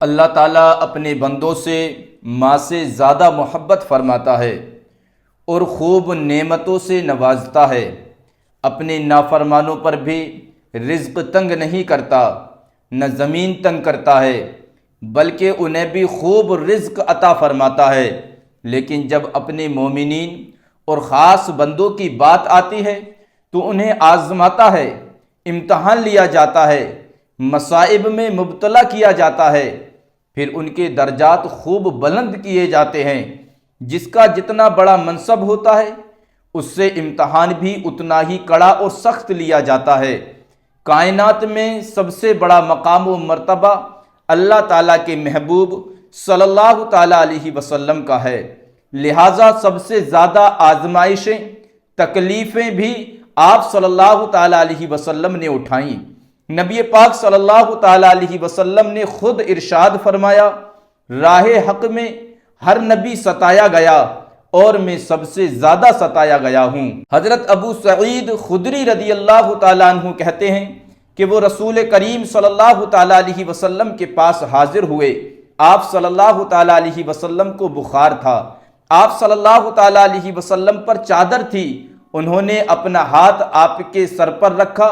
اللہ تعالیٰ اپنے بندوں سے ماں سے زیادہ محبت فرماتا ہے اور خوب نعمتوں سے نوازتا ہے۔ اپنے نافرمانوں پر بھی رزق تنگ نہیں کرتا، نہ زمین تنگ کرتا ہے، بلکہ انہیں بھی خوب رزق عطا فرماتا ہے۔ لیکن جب اپنے مومنین اور خاص بندوں کی بات آتی ہے تو انہیں آزماتا ہے، امتحان لیا جاتا ہے، مصائب میں مبتلا کیا جاتا ہے، پھر ان کے درجات خوب بلند کیے جاتے ہیں۔ جس کا جتنا بڑا منصب ہوتا ہے اس سے امتحان بھی اتنا ہی کڑا اور سخت لیا جاتا ہے۔ کائنات میں سب سے بڑا مقام و مرتبہ اللہ تعالیٰ کے محبوب صلی اللہ تعالیٰ علیہ وسلم کا ہے، لہٰذا سب سے زیادہ آزمائشیں، تکلیفیں بھی آپ صلی اللہ تعالیٰ علیہ وسلم نے اٹھائیں۔ نبی پاک صلی اللہ تعالیٰ علیہ وسلم نے خود ارشاد فرمایا، راہ حق میں ہر نبی ستایا گیا اور میں سب سے زیادہ ستایا گیا ہوں۔ حضرت ابو سعید خدری رضی اللہ تعالیٰ عنہ کہتے ہیں کہ وہ رسول کریم صلی اللہ تعالیٰ علیہ وسلم کے پاس حاضر ہوئے۔ آپ صلی اللہ تعالیٰ علیہ وسلم کو بخار تھا، آپ صلی اللہ تعالیٰ علیہ وسلم پر چادر تھی، انہوں نے اپنا ہاتھ آپ کے سر پر رکھا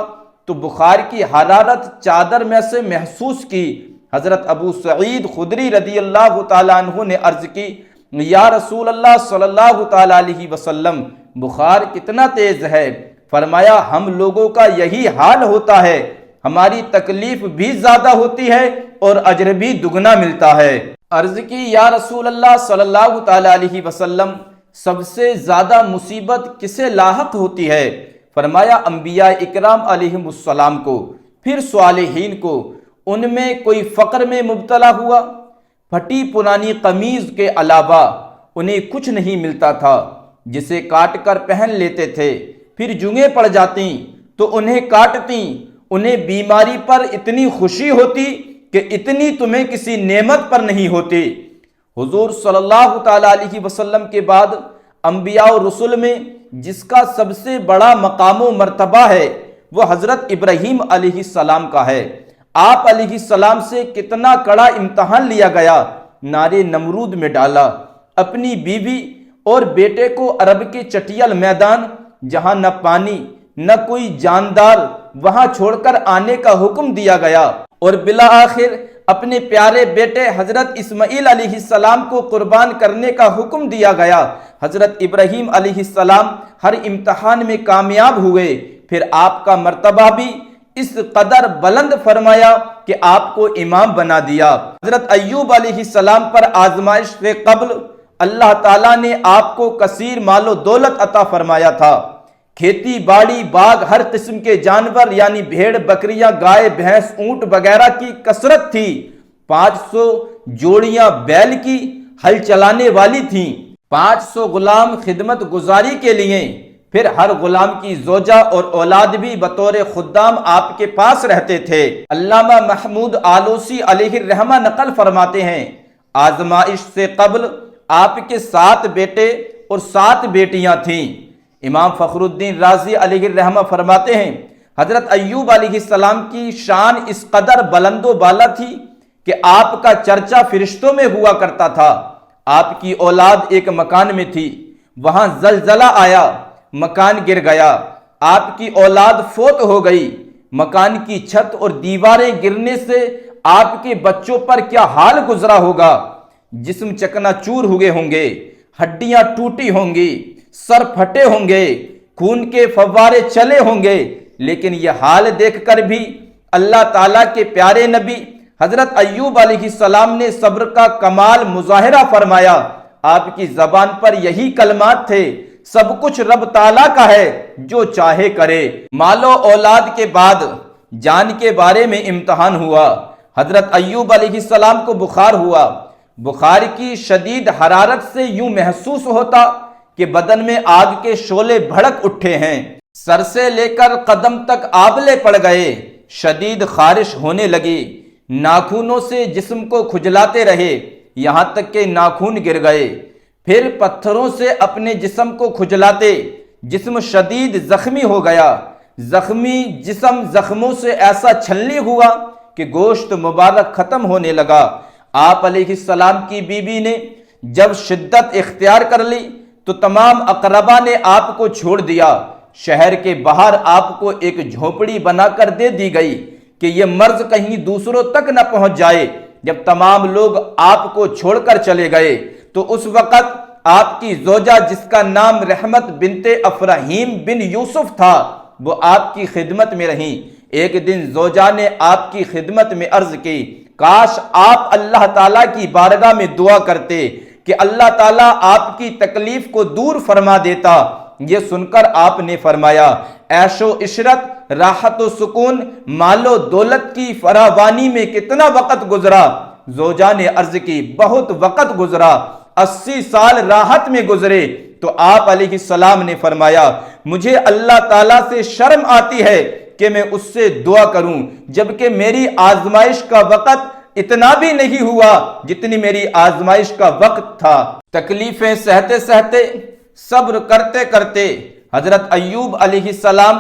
تو بخار کی حرارت چادر میں سے محسوس کی۔ حضرت ابو سعید خدری رضی اللہ تعالیٰ عنہ نے عرض کی، یا رسول اللہ صلی اللہ تعالیٰ علیہ وسلم، بخار کتنا تیز ہے؟ فرمایا، ہم لوگوں کا یہی حال ہوتا ہے، ہماری تکلیف بھی زیادہ ہوتی ہے اور اجر بھی دگنا ملتا ہے۔ عرض کی، یا رسول اللہ صلی اللہ تعالیٰ علیہ وسلم، سب سے زیادہ مصیبت کسے لاحق ہوتی ہے؟ فرمایا، انبیاء اکرام علیہم السلام کو، پھر صالحین کو۔ ان میں کوئی فقر میں مبتلا ہوا، پھٹی پرانی قمیض کے علاوہ انہیں کچھ نہیں ملتا تھا، جسے کاٹ کر پہن لیتے تھے، پھر جنگیں پڑ جاتیں تو انہیں کاٹتیں، انہیں بیماری پر اتنی خوشی ہوتی کہ اتنی تمہیں کسی نعمت پر نہیں ہوتی۔ حضور صلی اللہ تعالیٰ علیہ وسلم کے بعد انبیاء و رسل میں جس کا سب سے بڑا مقام و مرتبہ ہے وہ حضرت ابراہیم علیہ السلام کا ہے۔ آپ علیہ السلام سے کتنا کڑا امتحان لیا گیا، نارے نمرود میں ڈالا، اپنی بیوی اور بیٹے کو عرب کے چٹیل میدان جہاں نہ پانی نہ کوئی جاندار وہاں چھوڑ کر آنے کا حکم دیا گیا، اور بالآخر اپنے پیارے بیٹے حضرت اسماعیل علیہ السلام کو قربان کرنے کا حکم دیا گیا۔ حضرت ابراہیم علیہ السلام ہر امتحان میں کامیاب ہوئے، پھر آپ کا مرتبہ بھی اس قدر بلند فرمایا کہ آپ کو امام بنا دیا۔ حضرت ایوب علیہ السلام پر آزمائش سے قبل اللہ تعالیٰ نے آپ کو کثیر مال و دولت عطا فرمایا تھا، کھیتی باڑی باغ ہر قسم کے جانور یعنی بھیڑ بکریاں گائے بھینس اونٹ وغیرہ کی کثرت تھی، 500 جوڑیاں بیل کی ہل چلانے والی تھیں، 500 غلام خدمت گزاری کے لیے، پھر ہر غلام کی زوجہ اور اولاد بھی بطور خدام آپ کے پاس رہتے تھے۔ علامہ محمود آلوسی علیہ الرحمہ نقل فرماتے ہیں، آزمائش سے قبل آپ کے 7 بیٹے اور 7 بیٹیاں تھیں۔ امام فخر الدین رازی علیہ الرحمہ فرماتے ہیں، حضرت ایوب علیہ السلام کی شان اس قدر بلند و بالا تھی کہ آپ کا چرچا فرشتوں میں ہوا کرتا تھا۔ آپ کی اولاد ایک مکان میں تھی، وہاں زلزلہ آیا، مکان گر گیا، آپ کی اولاد فوت ہو گئی، مکان کی چھت اور دیواریں گرنے سے آپ کے بچوں پر کیا حال گزرا ہوگا؟ جسم چکنا چور ہوئے ہوں گے، ہڈیاں ٹوٹی ہوں گی، سر پھٹے ہوں گے، خون کے فوارے چلے ہوں گے، لیکن یہ حال دیکھ کر بھی اللہ تعالیٰ کے پیارے نبی حضرت ایوب علیہ السلام نے صبر کا کمال مظاہرہ فرمایا۔ آپ کی زبان پر یہی کلمات تھے، سب کچھ رب تعالیٰ کا ہے، جو چاہے کرے۔ مال و اولاد کے بعد جان کے بارے میں امتحان ہوا۔ حضرت ایوب علیہ السلام کو بخار ہوا، بخار کی شدید حرارت سے یوں محسوس ہوتا کہ بدن میں آگ کے شعلے بھڑک اٹھے ہیں، سر سے لے کر قدم تک آبلے پڑ گئے، شدید خارش ہونے لگی، ناخونوں سے جسم کو کھجلاتے رہے یہاں تک کہ ناخون گر گئے، پھر پتھروں سے اپنے جسم کو کھجلاتے جسم شدید زخمی ہو گیا، زخمی جسم زخموں سے ایسا چھلنی ہوا کہ گوشت مبارک ختم ہونے لگا۔ آپ علیہ السلام کی بیوی نے جب شدت اختیار کر لی تو تمام اقربا نے آپ کو چھوڑ دیا۔ شہر کے باہر آپ کو ایک جھونپڑی بنا کر دے دی گئی کہ یہ مرض کہیں دوسروں تک نہ پہنچ جائے۔ جب تمام لوگ آپ کو چھوڑ کر چلے گئے تو اس وقت آپ کی زوجہ، جس کا نام رحمت بنت افراہیم بن یوسف تھا، وہ آپ کی خدمت میں رہیں۔ ایک دن زوجہ نے آپ کی خدمت میں عرض کی، کاش آپ اللہ تعالیٰ کی بارگاہ میں دعا کرتے کہ اللہ تعالیٰ آپ کی تکلیف کو دور فرما دیتا۔ یہ سن کر آپ نے فرمایا، عیش و عشرت، راحت و سکون، مال و دولت کی فراوانی میں کتنا وقت گزرا؟ زوجہ نے عرض کی، بہت وقت گزرا، 80 سال راحت میں گزرے۔ تو آپ علیہ السلام نے فرمایا، مجھے اللہ تعالیٰ سے شرم آتی ہے کہ میں اس سے دعا کروں، جبکہ میری آزمائش کا وقت اتنا بھی نہیں ہوا جتنی میری آزمائش کا وقت تھا۔ تکلیفیں سہتے سہتے، صبر کرتے کرتے حضرت ایوب علیہ السلام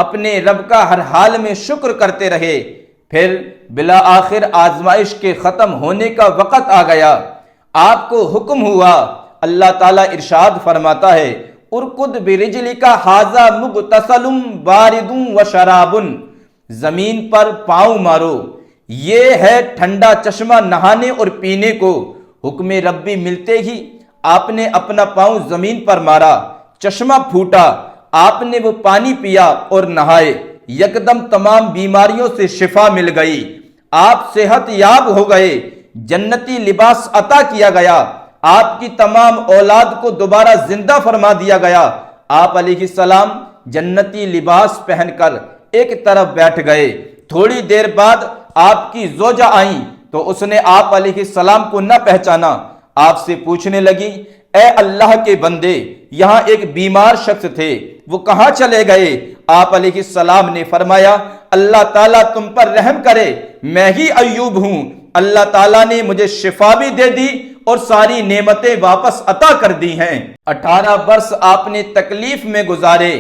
اپنے رب کا ہر حال میں شکر کرتے رہے۔ پھر بالآخر آزمائش کے ختم ہونے کا وقت آ گیا۔ آپ کو حکم ہوا، اللہ تعالیٰ ارشاد فرماتا ہے، ارکض برجلک ھذا مغتسل بارد وشراب، زمین پر پاؤں مارو، یہ ہے ٹھنڈا چشمہ نہانے اور پینے کو۔ حکم ربی ملتے ہی آپ نے اپنا پاؤں زمین پر مارا، چشمہ پھوٹا، آپ نے وہ پانی پیا اور نہائے، یکدم تمام بیماریوں سے شفا مل گئی، آپ صحت یاب ہو گئے، جنتی لباس عطا کیا گیا، آپ کی تمام اولاد کو دوبارہ زندہ فرما دیا گیا۔ آپ علیہ السلام جنتی لباس پہن کر ایک طرف بیٹھ گئے۔ تھوڑی دیر بعد آپ کی زوجہ آئیں تو اس نے آپ علیہ السلام کو نہ پہچانا۔ آپ سے پوچھنے لگی، اے اللہ کے بندے، یہاں ایک بیمار شخص تھے، وہ کہاں چلے گئے؟ آپ علیہ السلام نے فرمایا، اللہ تعالیٰ تم پر رحم کرے، میں ہی ایوب ہوں، اللہ تعالیٰ نے مجھے شفا بھی دے دی اور ساری نعمتیں واپس عطا کر دی ہیں۔ 18 برس آپ نے تکلیف میں گزارے،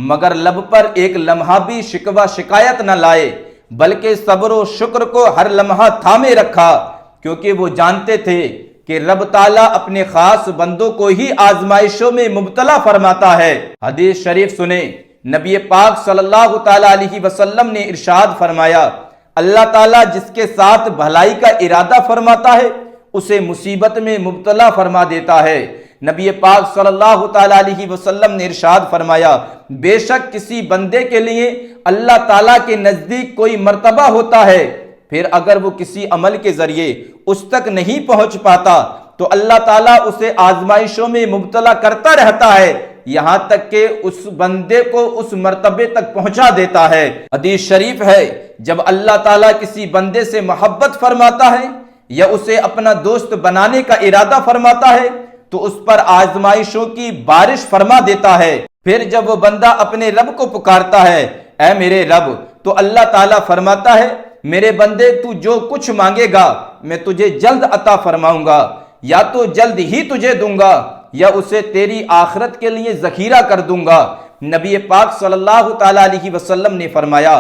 مگر لب پر ایک لمحہ بھی شکوہ شکایت نہ لائے، بلکہ صبر و شکر کو ہر لمحہ تھامے رکھا، کیونکہ وہ جانتے تھے کہ رب تعالیٰ اپنے خاص بندوں کو ہی آزمائشوں میں مبتلا فرماتا ہے۔ حدیث شریف سنیں، نبی پاک صلی اللہ تعالیٰ علیہ وسلم نے ارشاد فرمایا، اللہ تعالیٰ جس کے ساتھ بھلائی کا ارادہ فرماتا ہے اسے مصیبت میں مبتلا فرما دیتا ہے۔ نبی پاک صلی اللہ تعالیٰ علیہ وسلم نے ارشاد فرمایا، بے شک کسی بندے کے لیے اللہ تعالیٰ کے نزدیک کوئی مرتبہ ہوتا ہے، پھر اگر وہ کسی عمل کے ذریعے اس تک نہیں پہنچ پاتا تو اللہ تعالیٰ اسے آزمائشوں میں مبتلا کرتا رہتا ہے، یہاں تک کہ اس بندے کو اس مرتبے تک پہنچا دیتا ہے۔ حدیث شریف ہے، جب اللہ تعالیٰ کسی بندے سے محبت فرماتا ہے یا اسے اپنا دوست بنانے کا ارادہ فرماتا ہے تو اس پر آزمائشوں کی بارش فرما دیتا ہے۔ پھر جب وہ بندہ اپنے رب کو پکارتا ہے، اے میرے رب، تو اللہ تعالیٰ فرماتا ہے، میرے بندے تو جو کچھ مانگے گا میں تجھے جلد عطا فرماؤں گا، یا تو جلد ہی تجھے دوں گا یا اسے تیری آخرت کے لیے ذخیرہ کر دوں گا۔ نبی پاک صلی اللہ تعالیٰ علیہ وسلم نے فرمایا،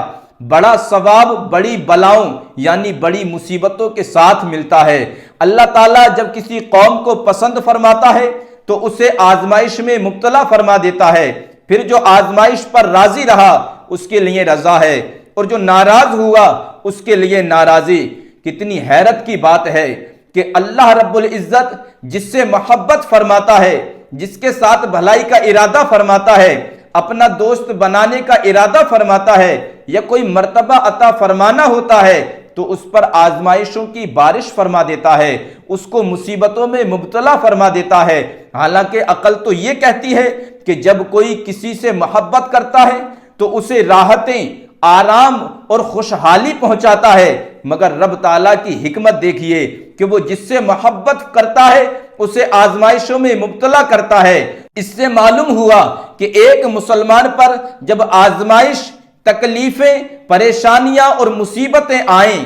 بڑا ثواب بڑی بلاؤں یعنی بڑی مصیبتوں کے ساتھ ملتا ہے۔ اللہ تعالیٰ جب کسی قوم کو پسند فرماتا ہے تو اسے آزمائش میں مبتلا فرما دیتا ہے، پھر جو آزمائش پر راضی رہا اس کے لیے رضا ہے اور جو ناراض ہوا اس کے لیے ناراضی۔ کتنی حیرت کی بات ہے کہ اللہ رب العزت جس سے محبت فرماتا ہے، جس کے ساتھ بھلائی کا ارادہ فرماتا ہے، اپنا دوست بنانے کا ارادہ فرماتا ہے یا کوئی مرتبہ عطا فرمانا ہوتا ہے تو اس پر آزمائشوں کی بارش فرما دیتا ہے، اس کو مصیبتوں میں مبتلا فرما دیتا ہے۔ حالانکہ عقل تو یہ کہتی ہے کہ جب کوئی کسی سے محبت کرتا ہے تو اسے راحتیں، آرام اور خوشحالی پہنچاتا ہے، مگر رب تعالیٰ کی حکمت دیکھیے کہ وہ جس سے محبت کرتا ہے اسے آزمائشوں میں مبتلا کرتا ہے۔ اس سے معلوم ہوا کہ ایک مسلمان پر جب آزمائش، تکلیفیں، پریشانیاں اور مصیبتیں آئیں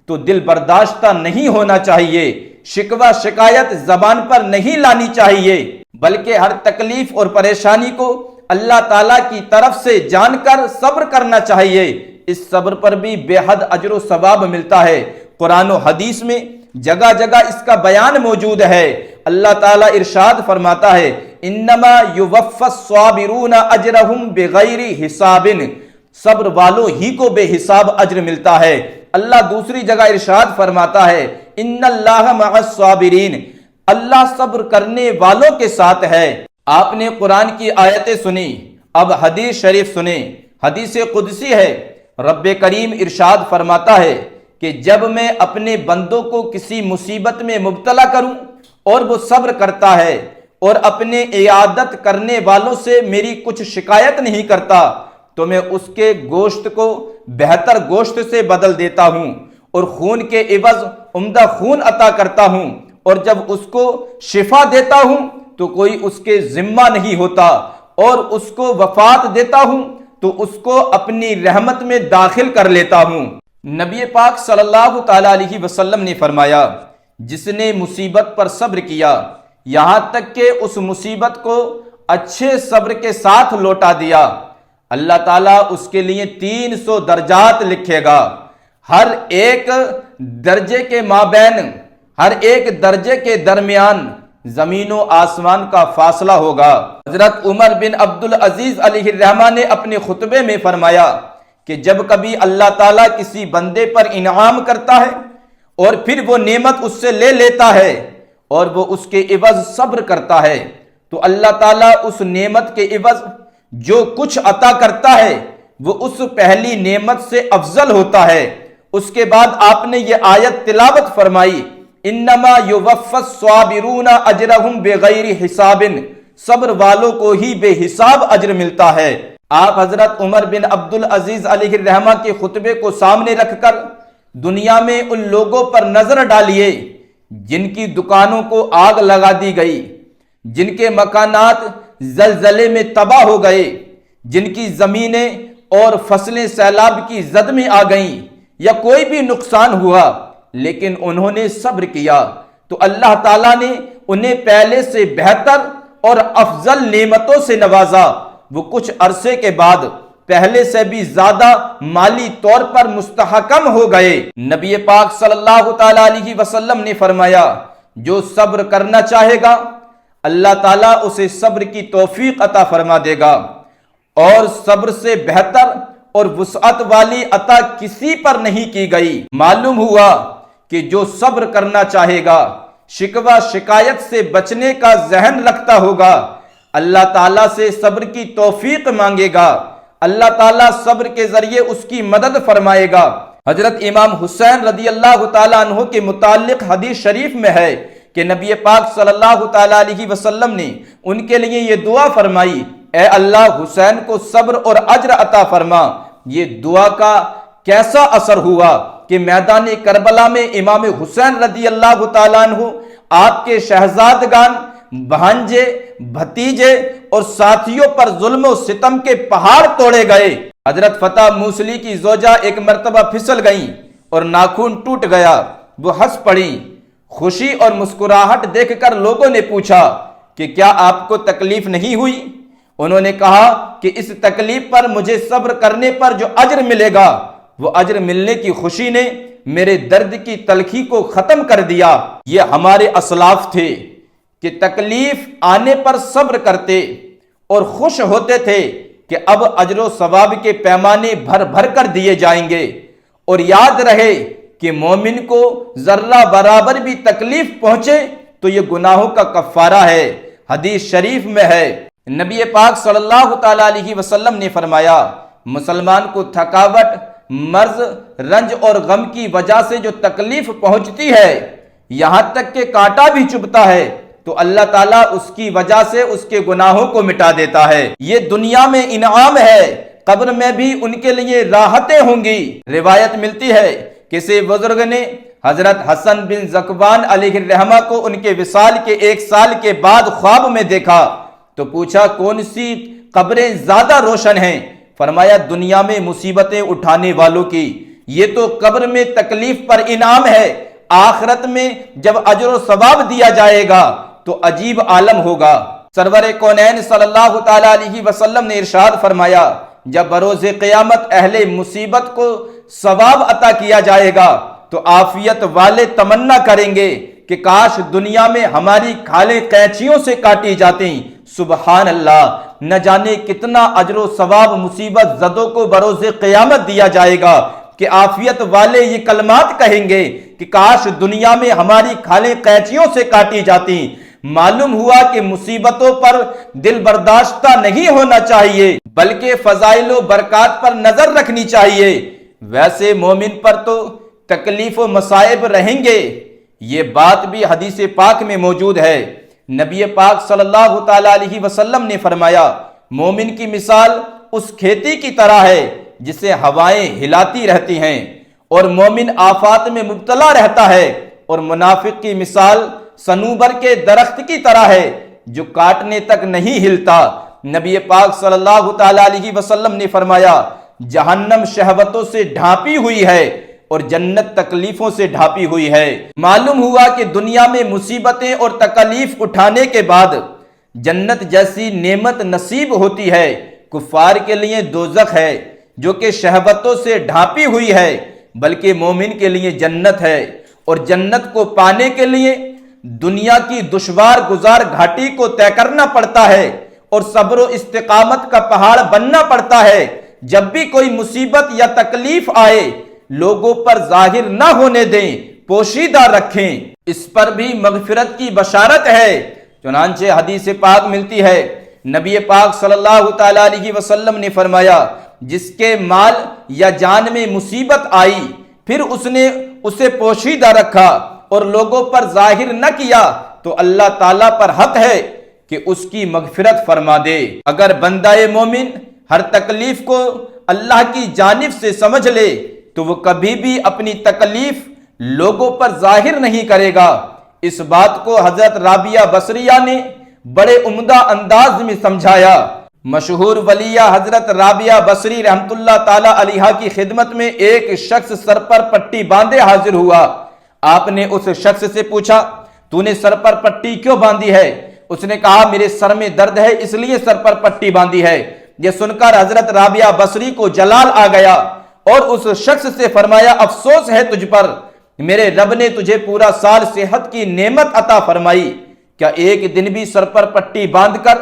تو دل برداشتہ نہیں ہونا چاہیے، شکوہ شکایت زبان پر نہیں لانی چاہیے، بلکہ ہر تکلیف اور پریشانی کو اللہ تعالیٰ کی طرف سے جان کر صبر کرنا چاہیے۔ اس صبر پر بھی بے حد اجر و ثواب ملتا ہے۔ قرآن و حدیث میں جگہ جگہ اس کا بیان موجود ہے۔ اللہ تعالیٰ ارشاد فرماتا ہے انما یوفی الصابرون اجرہم بغیر حساب، صبر والوں ہی کو بے حساب اجر ملتا ہے۔ اللہ دوسری جگہ ارشاد فرماتا ہے ان اللہ مع الصابرین، اللہ صبر کرنے والوں کے ساتھ ہے۔ آپ نے قرآن کی آیتیں سنی، اب حدیث شریف سنیں۔ حدیث قدسی ہے، رب کریم ارشاد فرماتا ہے کہ جب میں اپنے بندوں کو کسی مصیبت میں مبتلا کروں اور وہ صبر کرتا ہے اور اپنے عیادت کرنے والوں سے میری کچھ شکایت نہیں کرتا تو میں اس کے گوشت کو بہتر گوشت سے بدل دیتا ہوں اور خون کے عوض عمدہ خون عطا کرتا ہوں، اور جب اس کو شفا دیتا ہوں تو کوئی اس کے ذمہ نہیں ہوتا، اور اس کو وفات دیتا ہوں تو اس کو اپنی رحمت میں داخل کر لیتا ہوں۔ نبی پاک صلی اللہ تعالیٰ علیہ وسلم نے فرمایا جس نے مصیبت پر صبر کیا یہاں تک کہ اس مصیبت کو اچھے صبر کے ساتھ لوٹا دیا، اللہ تعالیٰ اس کے لیے 300 درجات لکھے گا۔ ہر ایک درجے کے مابین، ہر ایک درجے کے درمیان زمین و آسمان کا فاصلہ ہوگا۔ حضرت عمر بن عبدالعزیز علیہ الرحمہ نے اپنے خطبے میں فرمایا کہ جب کبھی اللہ تعالیٰ کسی بندے پر انعام کرتا ہے اور پھر وہ نعمت اس سے لے لیتا ہے اور وہ اس کے عوض صبر کرتا ہے تو اللہ تعالیٰ اس نعمت کے عوض جو کچھ عطا کرتا ہے وہ اس پہلی نعمت سے افضل ہوتا ہے۔ اس کے بعد آپ نے یہ آیت تلاوت فرمائی انما یوفی الصابرون اجرہم بغیر حساب، صبر والوں کو ہی بے حساب اجر ملتا ہے۔ آپ حضرت عمر بن عبدالعزیز علیہ الرحمہ کے خطبے کو سامنے رکھ کر دنیا میں ان لوگوں پر نظر ڈالیے جن کی دکانوں کو آگ لگا دی گئی، جن کے مکانات زلزلے میں تباہ ہو گئے، جن کی زمینیں اور فصلیں سیلاب کی زد میں آ گئیں یا کوئی بھی نقصان ہوا، لیکن انہوں نے صبر کیا تو اللہ تعالیٰ نے انہیں پہلے سے بہتر اور افضل نعمتوں سے نوازا۔ وہ کچھ عرصے کے بعد پہلے سے بھی زیادہ مالی طور پر مستحکم ہو گئے۔ نبی پاک صلی اللہ تعالیٰ علیہ وسلم نے فرمایا جو صبر کرنا چاہے گا اللہ تعالیٰ اسے صبر کی توفیق عطا فرما دے گا، اور صبر سے بہتر اور وسعت والی عطا کسی پر نہیں کی گئی۔ معلوم ہوا کہ جو صبر کرنا چاہے گا، شکوہ شکایت سے بچنے کا ذہن رکھتا ہوگا، اللہ تعالیٰ سے صبر کی توفیق مانگے گا، اللہ تعالیٰ صبر کے ذریعے اس کی مدد فرمائے گا۔ حضرت امام حسین رضی اللہ تعالیٰ عنہ کے متعلق حدیث شریف میں ہے کہ نبی پاک صلی اللہ تعالیٰ علیہ وسلم نے ان کے لیے یہ دعا فرمائی اے اللہ حسین کو صبر اور اجر عطا فرما۔ یہ دعا کا کیسا اثر ہوا کہ میدان کربلا میں امام حسین رضی اللہ تعالیٰ عنہ، آپ کے شہزادگان، بھانجے، بھتیجے اور ساتھیوں پر ظلم و ستم کے پہاڑ توڑے گئے۔ حضرت فتح موصلی کی زوجہ ایک مرتبہ پھسل گئیں اور ناخن ٹوٹ گیا، وہ ہنس پڑیں۔ خوشی اور مسکراہٹ دیکھ کر لوگوں نے پوچھا کہ کیا آپ کو تکلیف نہیں ہوئی؟ انہوں نے کہا کہ اس تکلیف پر مجھے صبر کرنے پر جو اجر ملے گا وہ اجر ملنے کی خوشی نے میرے درد کی تلخی کو ختم کر دیا۔ یہ ہمارے اسلاف تھے کہ تکلیف آنے پر صبر کرتے اور خوش ہوتے تھے کہ اب اجر و ثواب کے پیمانے بھر بھر کر دیے جائیں گے۔ اور یاد رہے کہ مومن کو ذرہ برابر بھی تکلیف پہنچے تو یہ گناہوں کا کفارہ ہے۔ حدیث شریف میں ہے نبی پاک صلی اللہ تعالیٰ علیہ وسلم نے فرمایا مسلمان کو تھکاوٹ، مرض، رنج اور غم کی وجہ سے جو تکلیف پہنچتی ہے یہاں تک کہ کانٹا بھی چبھتا ہے تو اللہ تعالیٰ اس کی وجہ سے اس کے گناہوں کو مٹا دیتا ہے۔ یہ دنیا میں انعام ہے، قبر میں بھی ان کے لیے راحتیں ہوں گی۔ روایت ملتی ہے کسی بزرگ نے حضرت حسن بن ذکوان علیہ الرحمہ کو ان کے وصال کے 1 سال کے بعد خواب میں دیکھا تو پوچھا کون سی قبریں زیادہ روشن ہیں؟ فرمایا دنیا میں مصیبتیں اٹھانے والوں کی، یہ تو قبر میں تکلیف پر انعام ہے، آخرت میں جب اجر و ثواب دیا جائے گا تو عجیب عالم ہوگا۔ سرور کونین صلی اللہ تعالیٰ علیہ وسلم نے ارشاد فرمایا جب بروز قیامت اہل مصیبت کو ثواب عطا کیا جائے گا تو عافیت والے تمنا کریں گے کہ کاش دنیا میں ہماری کھالیں قینچیوں سے کاٹی جاتی۔ سبحان اللہ، نہ جانے کتنا اجر و ثواب مصیبت زدوں کو بروز قیامت دیا جائے گا کہ عافیت والے یہ کلمات کہیں گے کہ کاش دنیا میں ہماری کھالیں قینچیوں سے کاٹی جاتی۔ معلوم ہوا کہ مصیبتوں پر دل برداشتہ نہیں ہونا چاہیے بلکہ فضائل و برکات پر نظر رکھنی چاہیے۔ ویسے مومن پر تو تکلیف و مصائب رہیں گے، یہ بات بھی حدیث پاک میں موجود ہے۔ نبی پاک صلی اللہ تعالی علیہ وسلم نے فرمایا، مومن کی مثال اس کھیتی کی طرح ہے جسے ہوائیں ہلاتی رہتی ہیں اور مومن آفات میں مبتلا رہتا ہے، اور منافق کی مثال صنوبر کے درخت کی طرح ہے جو کاٹنے تک نہیں ہلتا۔ نبی پاک صلی اللہ تعالی علیہ وسلم نے فرمایا، جہنم شہوتوں سے ڈھانپی ہوئی ہے اور جنت تکلیفوں سے ڈھانپی ہوئی ہے۔ معلوم ہوا کہ دنیا میں مصیبتیں اور تکلیف اٹھانے کے بعد جنت جیسی نعمت نصیب ہوتی ہے۔ کفار کے لیے دوزخ ہے جو کہ شہوتوں سے ڈھانپی ہوئی ہے، بلکہ مومن کے لیے جنت ہے، اور جنت کو پانے کے لیے دنیا کی دشوار گزار گھاٹی کو طے کرنا پڑتا ہے اور صبر و استقامت کا پہاڑ بننا پڑتا ہے۔ جب بھی کوئی مصیبت یا تکلیف آئے لوگوں پر ظاہر نہ ہونے دیں، پوشیدہ رکھیں، اس پر بھی مغفرت کی بشارت ہے۔ چنانچہ حدیث پاک ملتی ہے، نبی پاک صلی اللہ تعالی علیہ وسلم نے فرمایا، جس کے مال یا جان میں مصیبت آئی پھر اس نے اسے پوشیدہ رکھا اور لوگوں پر ظاہر نہ کیا تو اللہ تعالیٰ پر حق ہے کہ اس کی مغفرت فرما دے۔ اگر بندہ مومن ہر تکلیف کو اللہ کی جانب سے سمجھ لے تو وہ کبھی بھی اپنی تکلیف لوگوں پر ظاہر نہیں کرے گا۔ اس بات کو حضرت رابعہ بصریہ نے بڑے عمدہ انداز میں سمجھایا۔ مشہور ولیہ حضرت رابعہ بصری رحمت اللہ تعالی علیہ کی خدمت میں ایک شخص سر پر پٹی باندھے حاضر ہوا۔ آپ نے اس شخص سے پوچھا، تو نے سر پر پٹی کیوں باندھی ہے؟ اس نے کہا، میرے سر میں درد ہے اس لیے سر پر پٹی باندھی ہے۔ یہ سن کر حضرت رابعہ بصری کو جلال آ گیا اور اس شخص سے فرمایا، افسوس ہے تجھ پر، میرے رب نے تجھے پورا سال صحت کی نعمت عطا فرمائی، کیا ایک دن بھی سر پر پٹی باندھ کر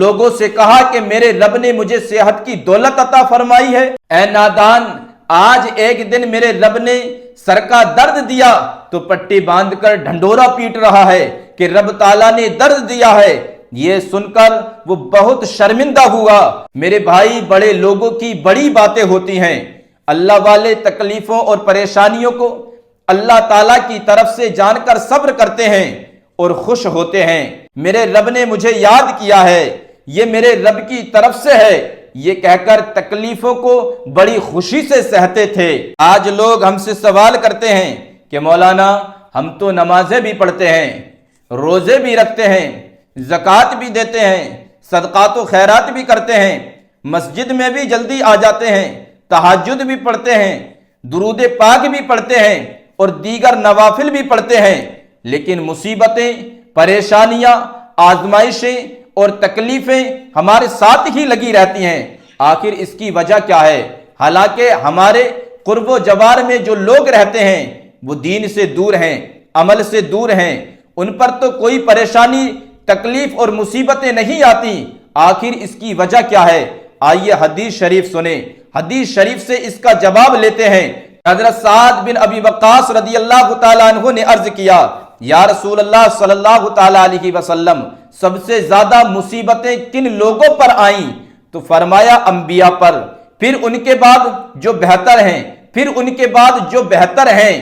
لوگوں سے کہا کہ میرے رب نے مجھے صحت کی دولت عطا فرمائی ہے؟ اے نادان، آج ایک دن میرے رب نے سر کا درد دیا تو پٹی باندھ کر ڈھنڈورا پیٹ رہا ہے کہ رب تعالیٰ نے درد دیا ہے۔ یہ سن کر وہ بہت شرمندہ ہوا۔ میرے بھائی، بڑے لوگوں کی بڑی باتیں ہوتی ہیں۔ اللہ والے تکلیفوں اور پریشانیوں کو اللہ تعالیٰ کی طرف سے جان کر صبر کرتے ہیں اور خوش ہوتے ہیں۔ میرے رب نے مجھے یاد کیا ہے، یہ میرے رب کی طرف سے ہے، یہ کہہ کر تکلیفوں کو بڑی خوشی سے سہتے تھے۔ آج لوگ ہم سے سوال کرتے ہیں کہ مولانا، ہم تو نمازیں بھی پڑھتے ہیں، روزے بھی رکھتے ہیں، زکوٰۃ بھی دیتے ہیں، صدقات و خیرات بھی کرتے ہیں، مسجد میں بھی جلدی آ جاتے ہیں، تہجد بھی پڑھتے ہیں، درود پاک بھی پڑھتے ہیں اور دیگر نوافل بھی پڑھتے ہیں، لیکن مصیبتیں، پریشانیاں، آزمائشیں اور تکلیفیں ہمارے ساتھ ہی لگی رہتی ہیں۔ آخر اس کی وجہ کیا ہے؟ حالانکہ ہمارے قرب و جوار میں جو لوگ رہتے ہیں وہ دین سے دور ہیں، عمل سے دور ہیں، ان پر تو کوئی پریشانی، تکلیف اور مصیبتیں نہیں آتی۔ آخر اس کی وجہ کیا ہے؟ آئیے حدیث شریف سنیں۔ حدیث شریف سے اس کا جواب لیتے ہیں۔ حضرت سعد بن ابی وقاص رضی اللہ تعالیٰ عنہ نے عرض کیا، یا رسول اللہ صلی اللہ تعالیٰ علیہ وسلم، سب سے زیادہ مصیبتیں کن لوگوں پر آئیں؟ تو فرمایا، انبیاء پر، پھر ان کے بعد جو بہتر ہیں، پھر ان کے بعد جو بہتر ہیں۔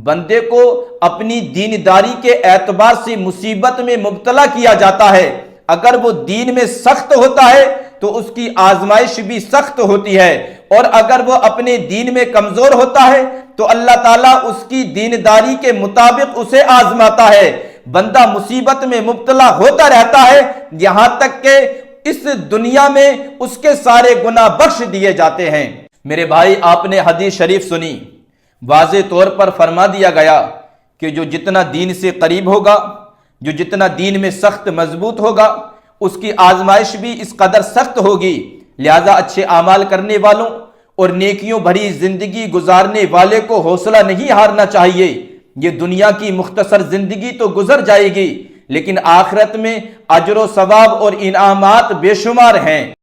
بندے کو اپنی دینداری کے اعتبار سے مصیبت میں مبتلا کیا جاتا ہے۔ اگر وہ دین میں سخت ہوتا ہے تو اس کی آزمائش بھی سخت ہوتی ہے، اور اگر وہ اپنے دین میں کمزور ہوتا ہے تو اللہ تعالیٰ اس کی دینداری کے مطابق اسے آزماتا ہے۔ بندہ مصیبت میں مبتلا ہوتا رہتا ہے یہاں تک کہ اس دنیا میں اس کے سارے گناہ بخش دیے جاتے ہیں۔ میرے بھائی، آپ نے حدیث شریف سنی، واضح طور پر فرما دیا گیا کہ جو جتنا دین سے قریب ہوگا، جو جتنا دین میں سخت مضبوط ہوگا، اس کی آزمائش بھی اس قدر سخت ہوگی۔ لہذا اچھے اعمال کرنے والوں اور نیکیوں بھری زندگی گزارنے والے کو حوصلہ نہیں ہارنا چاہیے۔ یہ دنیا کی مختصر زندگی تو گزر جائے گی، لیکن آخرت میں اجر و ثواب اور انعامات بے شمار ہیں۔